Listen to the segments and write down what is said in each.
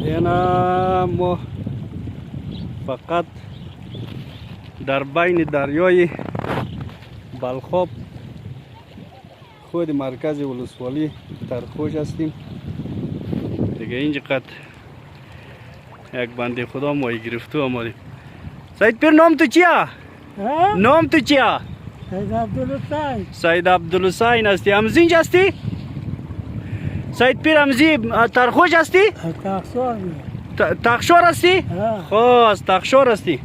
اینا ما فقط در بین دریای بلخاب خود مرکز ولسوالی ترخوش هستیم دیگه. اینجا یک بنده خدا ماهی گرفته آمدیم. سید پیر نام تو چیه؟ نام تو چیه؟ سید عبدالحسین. سید عبدالحسین هستی؟ همزینج هستی؟ سید پیر همزی ترخوش هستی؟ تخشور. تخشور هستی؟ خب از تخشور هستی.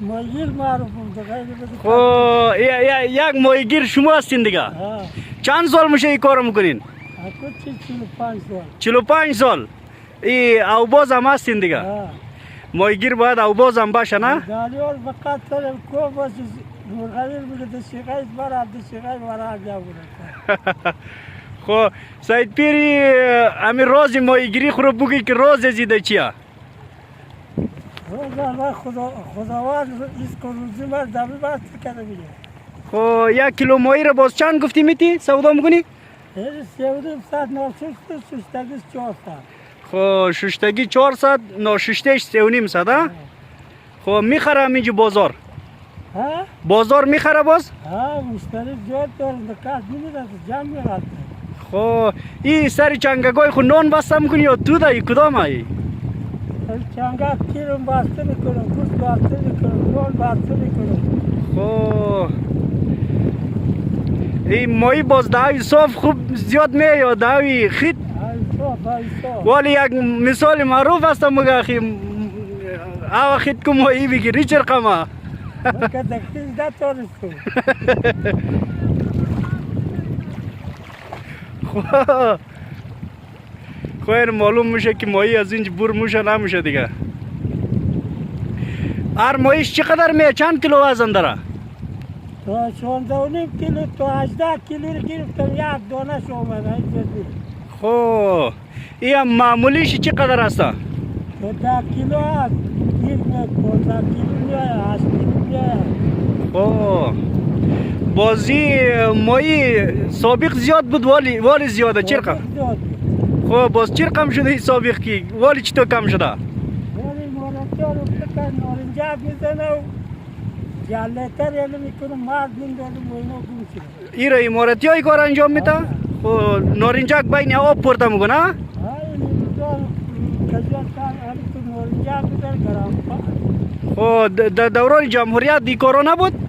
ماهیگیر معروف بود. خب یک ماهیگیر شما هستین دیگه؟ چند سال میشه این کار میکنین؟ 45 سال. 45 سال. ای او باز هم هستین دیگه؟ ماهیگیر باید او باز هم باشه نه؟ دالیار فقط سر کو باشه مرغویر بوده دشیقه برای دشیقه برای بوده. خب سید پیری همین راز ماهیگیری خود بگی که راز زیده چیه؟ روز الله خداوند ایست که روزی من دمی بست کرده بیده. خب یک کیلو ماهی رو باز چند گفتی میتی سودا میکنی؟ سیودیم 100 ناششته ششتگیش 400. خب ششتگی 400 ناششتهش 3.5 خب میخرم اینجا بازار؟ بازار میخره باز؟ مشتری زیاد دارم دکات نمیده جمع میرد. خب این سری چنگگای خود نان بسته میکنی یا تو دایی کدام هایی؟ چنگا کیرم بسته میکنم، گوشت بسته میکنم، نان بسته میکنم. خب این ماهی باز داوی صاف خوب زیاد می یا داوی خیت؟ ولی یک مثال معروف است مگه اخی او خیت که ماهی بگیری چه رقمه؟ که دکتیز ده تارستو. خیر معلوم میشه که ماهی از اینج بور میشه نمیشه دیگه. هر ماهیش چقدر میه؟ چند کیلو وزن داره؟ تا 16.5 کیلو تا 18 کیلو رو گرفتم یک دانه شو اومده. خب این معمولیش چقدر هست؟ 10 کیلو هست. 15 کیلو میاد 8 کیلو میاد. خب بازی ماهی سابق زیاد بود ولی زیاده چه رقم؟ خب باز چه رقم شده این سابق کی؟ ولی چطور کم شده؟ ولی مارکتر رو فکر نارنجاب میزنه و جلتر یعنی میکنه مرد میداره و اینا گم شده. این را امارتی های کار انجام میده؟ خب نارنجک بین آب پرده میکنه؟ این میدار کجا کار همی تو نارنجاب میداره گرام. خب در دوران جمهوریت دی کارا نبود؟